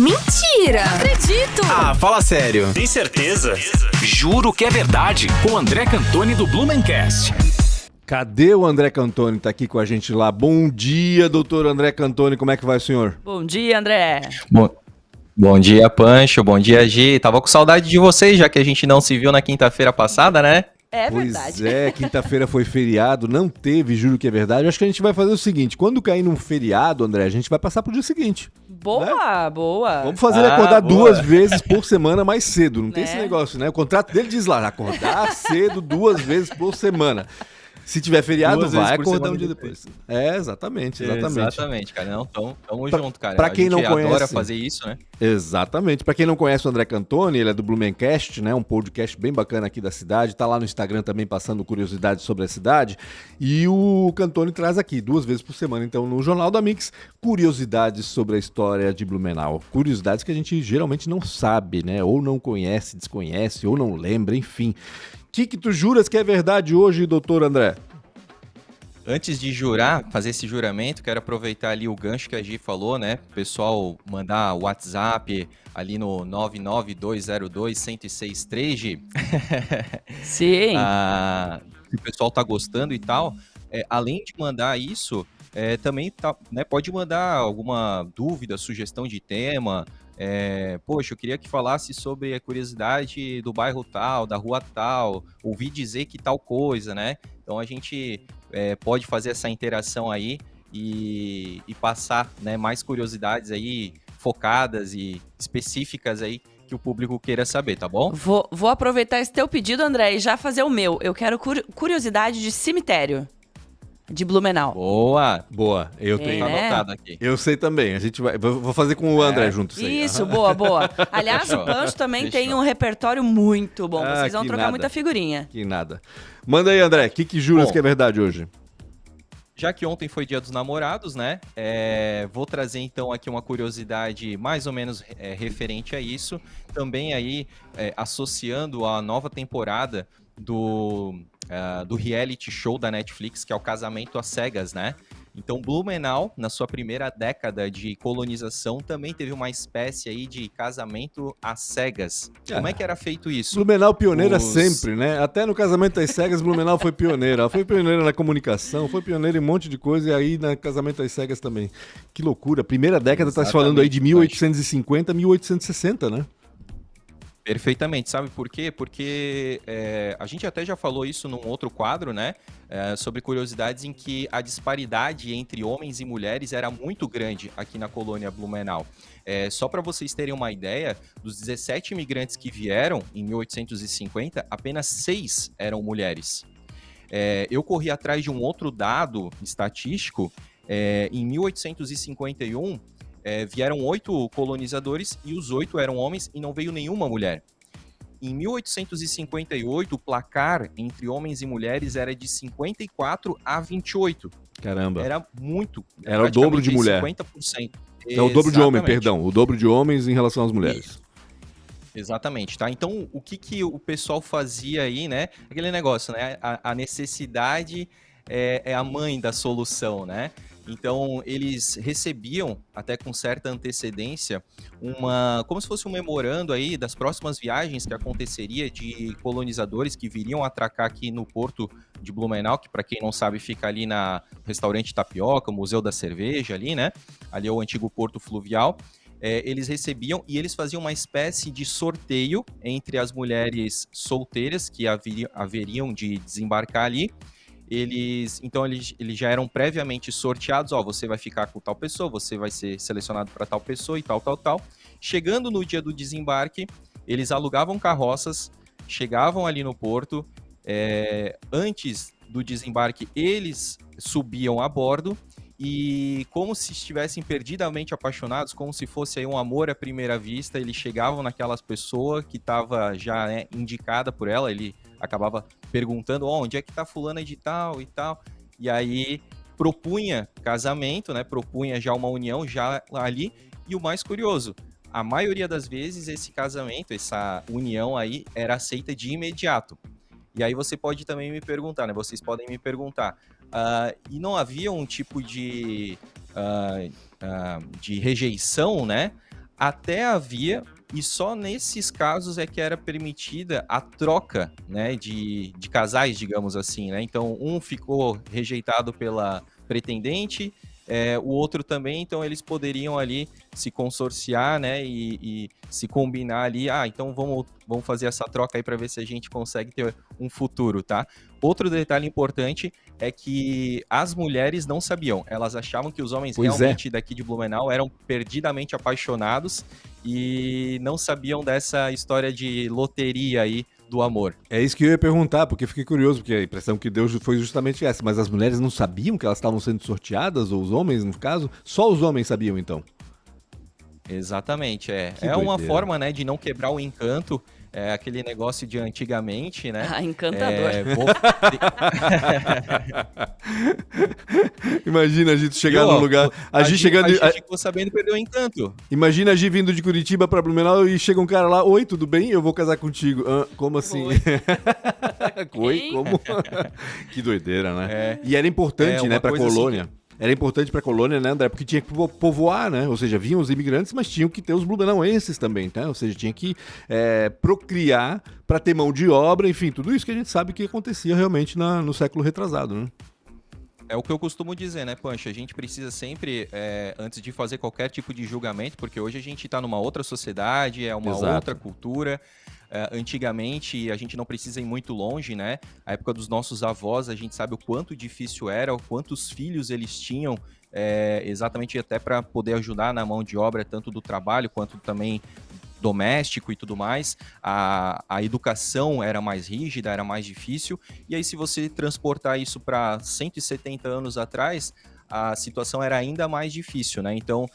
Mentira! Não acredito! Ah, fala sério. Tem certeza? Juro que é verdade. Com André Cantoni do Blumencast. Cadê o André Cantoni? Tá aqui com a gente lá. Bom dia, doutor André Cantoni. Como é que vai, senhor? Bom dia, André. Bom dia, Pancho. Bom dia, Gi. Tava com saudade de vocês, já que a gente não se viu na quinta-feira passada, né? É Pois verdade. é, quinta-feira foi feriado, não teve, juro que é verdade. Acho que a gente vai fazer o seguinte, quando cair num feriado, André, a gente vai passar pro dia seguinte. Boa, boa. Vamos fazer ele acordar boa. 2 vezes por semana mais cedo, não tem Né? esse negócio, né? O contrato dele diz lá, acordar cedo 2 vezes por semana. Se tiver feriado, 2 vezes vai por acordar semana um dia depois. É, exatamente. Exatamente, cara. Não, tamo junto, cara. Pra quem a gente não conhece- adora fazer isso, né? Exatamente. Pra quem não conhece o André Cantoni, ele é do Blumencast, né? Um podcast bem bacana aqui da cidade. Tá lá no Instagram também passando curiosidades sobre a cidade. E o Cantoni traz aqui 2 vezes por semana, então, no Jornal da Mix, curiosidades sobre a história de Blumenau. Curiosidades que a gente geralmente não sabe, né? Ou não conhece, desconhece, ou não lembra, enfim. O que tu juras que é verdade hoje, doutor André? Antes de jurar, fazer esse juramento, quero aproveitar ali o gancho que a Gi falou, né? O pessoal mandar o WhatsApp ali no 99202-1063, Gi. Sim. Se o pessoal tá gostando e tal. Além de mandar isso, também né, pode mandar alguma dúvida, sugestão de tema. Poxa, eu queria que falasse sobre a curiosidade do bairro tal, da rua tal, ouvi dizer que tal coisa, né? Então a gente pode fazer essa interação aí e passar, né, mais curiosidades aí focadas e específicas aí que o público queira saber, tá bom? Vou aproveitar esse teu pedido, André, e já fazer o meu. Eu quero curiosidade de cemitério de Blumenau. Boa! Boa, eu tenho. Tá É. anotado aqui. Eu sei também. A gente vai. Vou fazer com o André junto. Aí. Isso, boa, boa. Aliás, o Fechou. Pancho também tem Fechou. um repertório muito bom. Ah, Vocês vão que trocar nada. muita figurinha. Que nada. Manda aí, André. O que juras Bom. que é verdade hoje? Já que ontem foi Dia dos Namorados, né? Vou trazer então aqui uma curiosidade mais ou menos referente a isso. Também aí associando a nova temporada do reality show da Netflix, que é o Casamento às Cegas, né? Então, Blumenau, na sua primeira década de colonização, também teve uma espécie aí de casamento às cegas. Como é que era feito isso? Blumenau pioneira Os- sempre, né? Até no Casamento às Cegas, Blumenau foi pioneira. Ela foi pioneira na comunicação, foi pioneira em um monte de coisa, e aí na Casamento às Cegas também. Que loucura. Primeira década tá se falando aí de Exatamente, 1850 a 1860, né? Perfeitamente, sabe por quê? Porque a gente até já falou isso num outro quadro, né? Sobre curiosidades em que a disparidade entre homens e mulheres era muito grande aqui na colônia Blumenau. Só para vocês terem uma ideia, dos 17 imigrantes que vieram em 1850, apenas 6 eram mulheres. Eu corri atrás de um outro dado estatístico. Em 1851, vieram 8 colonizadores e os 8 eram homens e não veio nenhuma mulher. Em 1858, o placar entre homens e mulheres era de 54 a 28. Caramba. Era muito. Era o dobro de mulher. 50%. É o dobro de homem, Exatamente. perdão. O dobro de homens em relação às mulheres. Exatamente, tá? Então, o que o pessoal fazia aí, né? Aquele negócio, né? A necessidade é a mãe da solução, né? Então, eles recebiam, até com certa antecedência, como se fosse um memorando aí das próximas viagens que aconteceria de colonizadores que viriam atracar aqui no porto de Blumenau, que para quem não sabe fica ali na restaurante Tapioca, Museu da Cerveja ali, né? Ali é o antigo porto fluvial. Eles recebiam e eles faziam uma espécie de sorteio entre as mulheres solteiras que haveriam de desembarcar ali. Eles já eram previamente sorteados, você vai ficar com tal pessoa, você vai ser selecionado para tal pessoa e tal. Chegando no dia do desembarque, eles alugavam carroças, chegavam ali no porto, antes do desembarque eles subiam a bordo e como se estivessem perdidamente apaixonados, como se fosse aí um amor à primeira vista, eles chegavam naquelas pessoas que estava já indicada por ela, ele acabava perguntando, onde é que tá fulana de tal e tal, e aí propunha casamento, né, propunha já uma união já ali, e o mais curioso, a maioria das vezes esse casamento, essa união aí era aceita de imediato. E aí você pode também me perguntar, né, vocês podem me perguntar, e não havia um tipo de rejeição, né, até havia, e só nesses casos é que era permitida a troca, né, de casais, digamos assim, né? Então, um ficou rejeitado pela pretendente, o outro também, então eles poderiam ali se consorciar, né, e se combinar ali, então vamos fazer essa troca aí para ver se a gente consegue ter um futuro, tá? Outro detalhe importante é que as mulheres não sabiam, elas achavam que os homens realmente daqui de Blumenau eram perdidamente apaixonados e não sabiam dessa história de loteria aí do amor. É isso que eu ia perguntar, porque fiquei curioso, porque a impressão que deu foi justamente essa, mas as mulheres não sabiam que elas estavam sendo sorteadas, ou os homens, no caso? Só os homens sabiam, então? Exatamente, é uma forma, né, de não quebrar o encanto, aquele negócio de antigamente, né? Encantador. Imagina a gente chegar num lugar... A gente ficou sabendo perder o encanto. Imagina a gente vindo de Curitiba pra Blumenau e chega um cara lá, oi, tudo bem? Eu vou casar contigo. Como assim? Oi, como? Que doideira, né? E era importante, né, pra colônia. Assim... Era importante para a colônia, né, André? Porque tinha que povoar, né? Ou seja, vinham os imigrantes, mas tinham que ter os blumenauenses também, tá? Ou seja, tinha que procriar para ter mão de obra, enfim, tudo isso que a gente sabe que acontecia realmente no século retrasado, né? É o que eu costumo dizer, né, Pancho? A gente precisa sempre, antes de fazer qualquer tipo de julgamento, porque hoje a gente está numa outra sociedade, é uma outra cultura. Antigamente, a gente não precisa ir muito longe, né? A época dos nossos avós, a gente sabe o quanto difícil era, o quantos filhos eles tinham, exatamente até para poder ajudar na mão de obra, tanto do trabalho quanto também doméstico e tudo mais. A educação era mais rígida, era mais difícil. E aí, se você transportar isso para 170 anos atrás, a situação era ainda mais difícil, né? Então,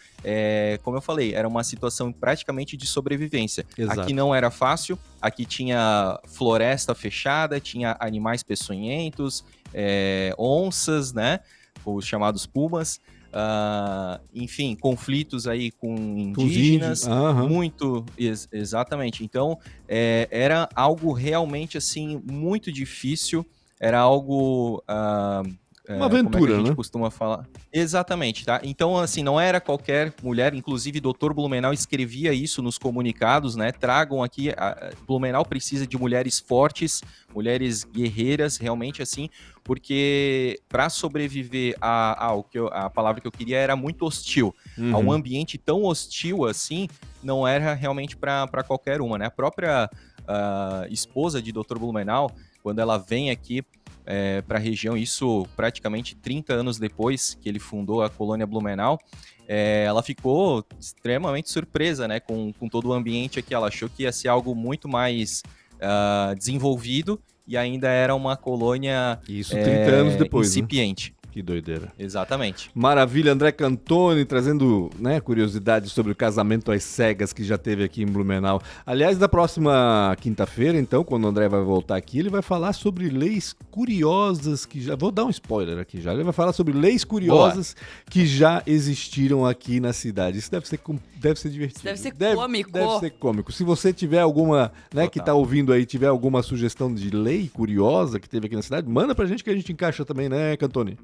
como eu falei, era uma situação praticamente de sobrevivência. Exato. Aqui não era fácil, aqui tinha floresta fechada, tinha animais peçonhentos, onças, né? Os chamados pumas. Enfim, conflitos aí com indígenas, muito, exatamente. Então, era algo realmente, assim, muito difícil, era algo... uma aventura, como a gente né? Costuma falar. Exatamente, tá? Então, assim, não era qualquer mulher, inclusive Dr. Blumenau escrevia isso nos comunicados, né? Tragam aqui, Blumenau precisa de mulheres fortes, mulheres guerreiras, realmente assim, porque para sobreviver a palavra que eu queria era muito hostil. A um ambiente tão hostil assim, não era realmente para qualquer uma, né? A própria esposa de Dr. Blumenau, quando ela vem aqui para a região, isso praticamente 30 anos depois que ele fundou a colônia Blumenau, ela ficou extremamente surpresa, né, com todo o ambiente aqui. Ela achou que ia ser algo muito mais desenvolvido e ainda era uma colônia isso 30 anos depois, incipiente. Né? Que doideira. Exatamente. Maravilha, André Cantoni trazendo, né, curiosidades sobre o casamento às cegas que já teve aqui em Blumenau. Aliás, na próxima quinta-feira, então, quando o André vai voltar aqui, ele vai falar sobre leis curiosas que já... Vou dar um spoiler aqui já. Ele vai falar sobre leis curiosas que já existiram aqui na cidade. Isso deve ser divertido. Deve ser cômico. Deve ser cômico. Se você tiver alguma, né, que tá ouvindo aí, tiver alguma sugestão de lei curiosa que teve aqui na cidade, manda pra gente que a gente encaixa também, né, Cantoni?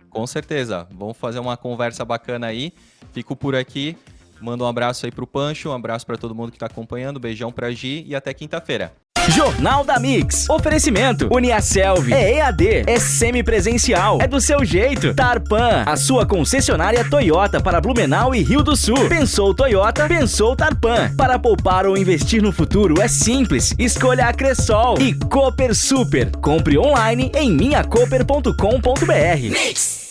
Com certeza. Vamos fazer uma conversa bacana aí. Fico por aqui. Manda um abraço aí pro Pancho, um abraço para todo mundo que tá acompanhando, beijão pra Gi e até quinta-feira. Jornal da Mix. Oferecimento. Uniaselv. É EAD. É semipresencial. É do seu jeito. Tarpan. A sua concessionária Toyota para Blumenau e Rio do Sul. Pensou Toyota, pensou Tarpan. Para poupar ou investir no futuro é simples. Escolha a Cressol. E Cooper Super. Compre online em minhacoper.com.br. Mix.